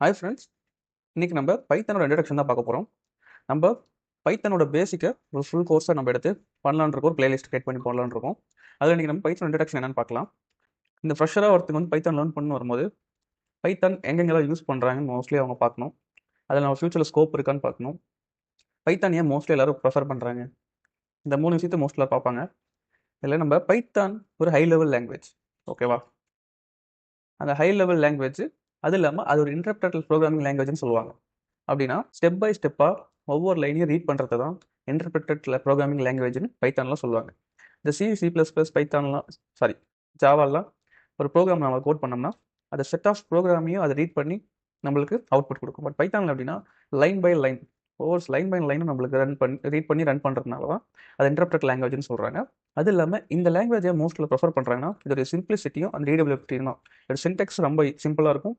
Hi friends, இன்னைக்கு நம்ம பைத்தனோட introduction தான் பார்க்க போகிறோம். நம்ம பைத்தனோட பேசிக்கை ஒரு ஃபுல் கோர்ஸை நம்ம எடுத்து பண்ணலான்னு இருக்கோம், ஒரு பிளேலிஸ்ட் கிரியேட் பண்ணி போடலான்னு இருக்கோம். அதில் இன்றைக்கி நம்ம பைத்தன் இன்ட்ரடக்ஷன் என்னென்னு பார்க்கலாம். இந்த ஃப்ரெஷராக ஒருத்தங்க வந்து பைத்தன் லேர்ன் பண்ணு வரும்போது பைத்தன் எங்கெங்கெல்லாம் யூஸ் பண்ணுறாங்கன்னு மோஸ்ட்லி அவங்க பார்க்கணும். அதில் நம்ம ஃபியூச்சரில் ஸ்கோப் இருக்கான்னு பார்க்கணும். பைத்தான் ஏன் மோஸ்ட்லி எல்லோரும் ப்ரிஃபர் பண்ணுறாங்க, இந்த 3 விஷயத்தை மோஸ்ட்லியாக பார்ப்பாங்க. இதில் நம்ம பைத்தான் ஒரு ஹை லெவல் லாங்குவேஜ், ஓகேவா? அந்த ஹை லெவல் லாங்குவேஜ் அது இல்லாமல் அது ஒரு இன்டர்ப்ரெட்டல் ப்ரோக்ராமிங் லாங்குவேஜ்னு சொல்லுவாங்க. அப்படின்னா ஸ்டெப் பை ஸ்டெப்பாக ஒவ்வொரு லைனையும் ரீட் பண்ணுறது தான் இன்டர்ப்ரெட்டட் ப்ரோக்ராமிங் லாங்குவேஜ்னு பைத்தான்லாம் சொல்லுவாங்க. இந்த C++, பைத்தான்லாம் ஜாவாலாம் ஒரு ப்ரோக்ராம் நம்ம கோட் பண்ணோம்னா அந்த செட் ஆஃப் ப்ரோக்ராமையும் அதை ரீட் பண்ணி நம்மளுக்கு அவுட்புட் கொடுக்கும். பட் பைத்தானில் அப்படின்னா லைன் பை லைன், ஒவ்வொரு லைன் பை லைனும் நம்மளுக்கு ரீட் பண்ணி ரன் பண்ணுறதுனால தான் அது இன்டர்ப்ரெட் லாங்குவேஜ்னு சொல்கிறாங்க. அது இல்லாமல் இந்த லாங்குவேஜை மோஸ்ட்லி ப்ரிஃபர் பண்ணுறாங்கன்னா இதோடைய சிம்பிளிசிட்டியும் அந்த ரீடபிலிட்டியும் தான். இதோட சின்டெக்ஸ் ரொம்ப சிம்பிளாக இருக்கும்,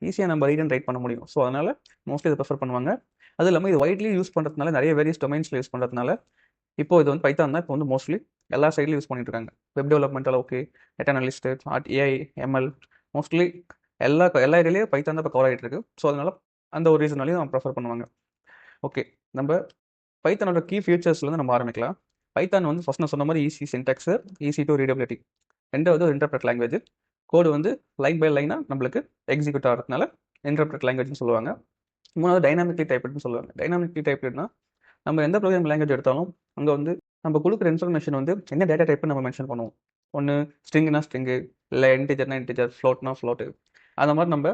ஈஸியாக நம்ம ரீட் அண்ட் ரைட் பண்ண முடியும். ஸோ அதனால் மோஸ்ட்லி இதை ப்ரிஃபர் பண்ணுவாங்க. அது இல்லாமல் இது வைட்லி யூஸ் பண்ணுறதுனால, நிறைய வேரியஸ் டொமைன்ஸில் யூஸ் பண்ணுறதுனால இப்போ இது வந்து பைத்தான் தான் இப்போ வந்து மோஸ்ட்லி எல்லா சைட்லையும் யூஸ் பண்ணிட்டு இருக்காங்க. வெப் டெவலப்மெண்ட்டில் okay, data analyst, AI, ML, mostly எல்லா ஏரியாலையும் பைத்தான் தான் இப்போ கவர் ஆகிட்டு இருக்கு. ஸோ அதனால் அந்த ஒரு ரீசனாலையும் நம்ம ப்ரிஃபர் பண்ணுவாங்க. ஓகே, நம்ம பைத்தானோட கீ ஃபியூச்சர்ஸ்லேருந்து நம்ம ஆரம்பிக்கலாம். பைத்தான் வந்து ஃபஸ்ட் நான் சொன்ன மாதிரி easy Sintex, easy to readability. ரெண்டாவது ஒரு இன்டர்ப்ரெட் லாங்குவேஜ், கோடு வந்து லைன் பை லைனாக நம்மளுக்கு எக்ஸிக்யூட் ஆகிறதுனால இன்டர்ப்ரெட் லாங்குவேஜ்னு சொல்லுவாங்க. மூணாவது டைனாமிக்லி டைப்டுன்னு சொல்லுவாங்க. டைனாமிக்லி டைப்டுனா நம்ம எந்த ப்ரோக்ராம் லாங்குவேஜ் எடுத்தாலும் அங்கே வந்து நம்ம கொடுக்குற இன்ஃபர்மேஷன் வந்து என்ன டேட்டா டைப்னு நம்ம மென்ஷன் பண்ணுவோம். ஒன்று ஸ்ட்ரிங்னா ஸ்ட்ரிங்கு, இல்லை இன்டிஜர்னா இன்டிஜர், ஃப்ளோட்னா ஃப்ளோட்டு. அந்த மாதிரி நம்ம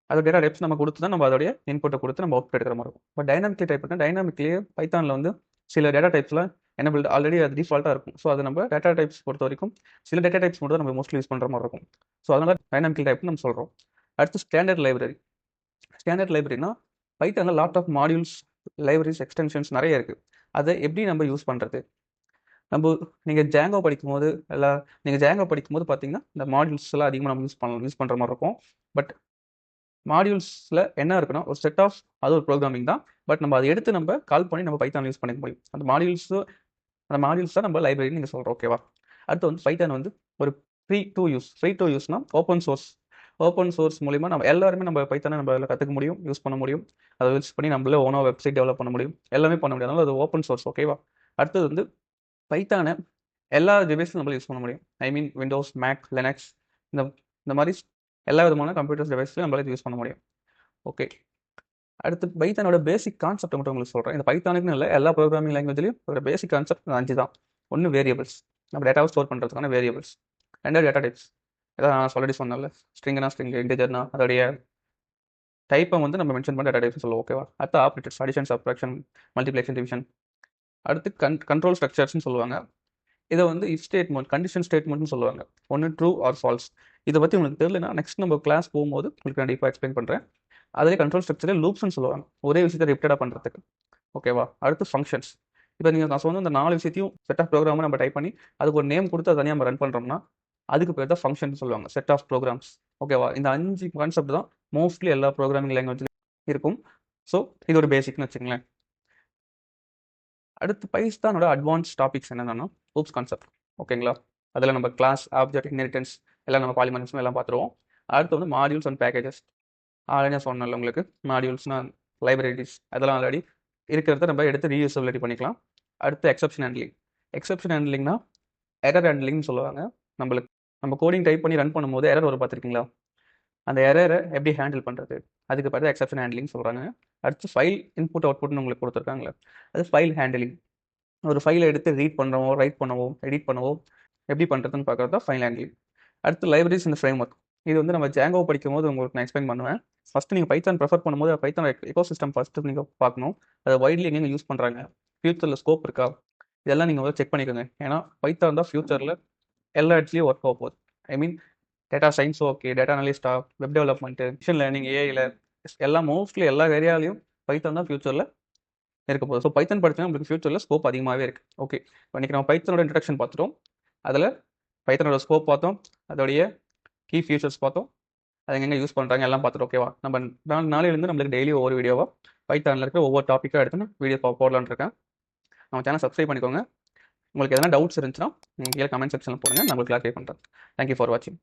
அதோட டேட்டா டைப்ஸ் நம்ம கொடுத்து தான் நம்ம அதோடைய இன்புட்டை கொடுத்து நம்ம அவுட்புட் எடுக்கிற மாதிரி இருக்கும். பட் டைனாமிக்லி டைப்னா டைனாமிக்லேயே பைத்தானில் வந்து சில டேட்டா டைப்ஸ்லாம் எனபிள்டு ஆல்ரெடி அது டிஃபால்ட்டாக இருக்கும். ஸோ அது நம்ம டேட்டா டைப்ஸ் பொறுத்த வரைக்கும் சில டேட்டா டைப்ஸ் மட்டும் தான் நம்ம மோஸ்ட்லி யூஸ் பண்ணுற மாதிரி இருக்கும். ஸோ அதனால் டைனாமிக்கல் டைப்னு நம்ம சொல்கிறோம். அடுத்து ஸ்டாண்டர்ட் லைப்ரரி. ஸ்டாண்டர்ட் லைப்ரரினா பைத்தானில் lot of modules, libraries, extensions நிறைய இருக்குது. அதை எப்படி நம்ம யூஸ் பண்ணுறது? நீங்கள் ஜாங்கோ படிக்கும்போது பார்த்தீங்கன்னா இந்த மாடியூல்ஸ்லாம் அதிகமாக நம்ம யூஸ் பண்ணுற மாதிரி இருக்கும். பட் மாடியூல்ஸில் என்ன இருக்குன்னா ஒரு செட் ஆஃப், அது ஒரு ப்ரோக்ராமிங் தான். பட் நம்ம அதை எடுத்து நம்ம கால் பண்ணி நம்ம பைத்தான் யூஸ் பண்ணிக்க முடியும். அந்த மாடியூல்ஸ் தான் நம்ம லைப்ரரின்னு நீங்கள் சொல்கிறோம், ஓகேவா? அடுத்து வந்து பைத்தான் வந்து ஒரு ஃப்ரீ டு யூஸ்னா ஓப்பன் சோர்ஸ் மூலிமா நம்ம எல்லாருமே நம்ம பைத்தானை நம்ம அதில் கற்றுக்க முடியும், யூஸ் பண்ண முடியும். அதை யூஸ் பண்ணி நம்மளே ஓனாக வெப்சைட் டெவலப் பண்ண முடியும், எல்லாமே பண்ண முடியும். அதனால அது ஓப்பன் சோர்ஸ், ஓகேவா? அடுத்தது வந்து பைத்தானை எல்லா டிவைஸும் நம்மளால் யூஸ் பண்ண முடியும். ஐ மீன் விண்டோஸ், மேக், லினக்ஸ், இந்த மாதிரி எல்லா விதமான கம்ப்யூட்டர்ஸ் டிவைஸ்லையும் நம்மளால் யூஸ் பண்ண முடியும். ஓகே, அடுத்து பைத்தானோட பேசிக் கான்செப்ட் மட்டும் உங்களுக்கு சொல்கிறேன். இந்த பைத்தானுக்குன்னு இல்லை, எல்லா ப்ரோக்ராமிங் லாங்குவேஜ்லையும் ஒரு பேசிக் கான்செப்ட் 5 தான். ஒன்று வேரியபிள்ஸ், நம்ம டேட்டாவை ஸ்டோர் பண்ணுறதுக்கான வேரியபிள்ஸ். ரெண்டாவது டேட்டா டைப்ஸ், இதான் நான் ஆல்ரெடி சொன்னேன்ல, ஸ்ட்ரிங்னா ஸ்ட்ரிங், இன்டிஜர்னா அதோடைய டைப்பை வந்து நம்ம மென்ஷன் பண்ண டேட்டா டைப்ஸ் சொல்லுவோம், ஓகேவா? அடுத்து operators, addition, subtraction, multiplication, division. அடுத்து கண்ட்ரோல் ஸ்ட்ரக்சர்ஸ்னு சொல்லுவாங்க. இதை வந்து இஃப் ஸ்டேட்மெண்ட், கண்டிஷன் ஸ்டேட்மெண்ட்னு சொல்லுவாங்க. ஒன்று ட்ரூ ஆர் ஃபால்ஸ். இதை பற்றி உங்களுக்கு தெரியலனா நெக்ஸ்ட் நம்ம கிளாஸ் போகும்போது உங்களுக்கு நான் டீப்பாக எக்ஸ்பிளைன் பண்ணுறேன். அதிலே கண்ட்ரோல் ஸ்ட்ரக்சரே லூப்ஸ்னு சொல்லுவாங்க, ஒரே விஷயத்தை ரிப்பீட்டாக பண்ணுறதுக்கு, ஓகேவா? அடுத்து ஃபங்க்ஷன்ஸ். இப்போ நான் சொன்ன இந்த 4 விஷயத்தையும் செட் ஆஃப் ப்ரோக்ராமை நம்ம டைப் பண்ணி அதுக்கு ஒரு நேம் கொடுத்து அதை தனியாக நம்ம ரன் பண்ணுறோம்னா அதுக்கு பேர் தான் ஃபங்க்ஷன் சொல்லுவாங்க, செட் ஆஃப் ப்ரோக்ராம்ஸ், ஓகேவா? இந்த 5 கான்செப்ட் தான் மோஸ்ட்லி எல்லா ப்ரோக்ராமிங் லாங்குவேஜ்லையும் இருக்கும். ஸோ இது ஒரு பேசிக்னு வச்சுங்களேன். அடுத்து பைத்தானோட அட்வான்ஸ் டாபிக்ஸ் என்னென்னா லூப்ஸ் கான்செப்ட், ஓகேங்களா? அதில் நம்ம கிளாஸ், ஆப்ஜெக்ட், இன்ஹெரிட்டன்ஸ் எல்லாம் நம்ம பாலிமாரிசம் எல்லாம் பார்த்துருவோம். அடுத்து வந்து மாடியூல்ஸ் அண்ட் பேக்கேஜஸ். ஆல்ரெடி சொன்னல உங்களுக்கு, மாடியூல்ஸ்னால் லைப்ரரிஸ், அதெல்லாம் ஆல்ரெடி இருக்கிறத நம்ம எடுத்து ரீயூசபிலிட்டி பண்ணிக்கலாம். அடுத்து எக்ஸப்ஷன் ஹேண்ட்லிங்னா எரர் ஹேண்ட்லிங்னு சொல்லுவாங்க. நம்ம கோடிங் டைப் பண்ணி ரன் பண்ணும்போது எரர் வரும், பார்த்துருக்கீங்களா? அந்த எரரை எப்படி ஹேண்டில் பண்ணுறது, அதுக்கு பார்த்து எக்ஸப்ஷன் ஹேண்ட்லிங் சொல்கிறாங்க. அடுத்து ஃபைல் இன்புட் அவுட்புட்னு உங்களுக்கு கொடுத்துருக்காங்களே, அது ஃபைல் ஹேண்டிலிங். ஒரு ஃபைலை எடுத்து ரீட் பண்ணவோ, ரைட் பண்ணவோ, எடிட் பண்ணவோ எப்படி பண்ணுறதுன்னு பார்க்குறது தான் ஃபைல் ஹேண்ட்லிங். அடுத்து லைப்ரரிஸ் இந்த ஃப்ரேம் ஒர்க். இது வந்து நம்ம ஜாங்கோ படிக்கும் போது உங்களுக்கு நான் எக்ஸ்பிளைன் பண்ணுவேன். ஃபஸ்ட்டு நீங்கள் பைத்தான் ப்ரிஃபர் பண்ணும்போது பைத்தான் எக்கோசிஸ்டம் ஃபஸ்ட்டு நீங்கள் பார்க்கணும். அதை வைட்லி எங்கே யூஸ் பண்ணுறாங்க, ஃபியூச்சரில் ஸ்கோப் இருக்கா, இதெல்லாம் நீங்கள் வந்து செக் பண்ணிக்கோங்க. ஏன்னா பைத்தான் தான் ஃபியூச்சரில் எல்லா இடத்துலையும் ஒர்க் ஆக போகுது. I mean data science okay, data அனலிஸ்டா, வெப் டெவலப்மெண்ட்டு, மிஷின் லேர்னிங், ஏஐயில் எல்லாம் மோஸ்ட்லி எல்லா ஏரியாலையும் பைத்தான் தான் ஃபியூச்சரில் இருக்க போகுது. ஸோ பைத்தான் படித்தா உங்களுக்கு ஃபியூச்சரில் ஸ்கோப் அதிகமாகவே இருக்குது. ஓகே, இன்றைக்கி நம்ம பைத்தனோட இன்ட்ரடக்ஷன் பார்த்துட்டோம். அதில் பைத்தனோட ஸ்கோப் பார்த்தோம், அதோடைய கீ ஃபியூச்சர்ஸ் பார்த்தோம், அதை எங்கே யூஸ் பண்ணுறாங்க எல்லாம் பார்த்துட்டு, ஓகேவா? நம்ம நாளையிலேருந்து நம்மளுக்கு டெய்லி ஒவ்வொரு வீடியோவாக பைத்தானில் இருக்கிற ஒவ்வொரு டாப்பிக்காக எடுத்து நான் வீடியோ போடலான்னு இருக்கேன். நம்ம சேனல் சப்ஸ்கிரைப் பண்ணிக்கோங்க. உங்களுக்கு எதனா டவுட்ஸ் இருந்துச்சுன்னா நீங்கள் கீழே கமெண்ட் செக்ஷனில் போடுங்க, நான் உங்களுக்கு கிளாரிஃபை பண்ணுறேன். தேங்க்யூ ஃபார் வாட்சிங்.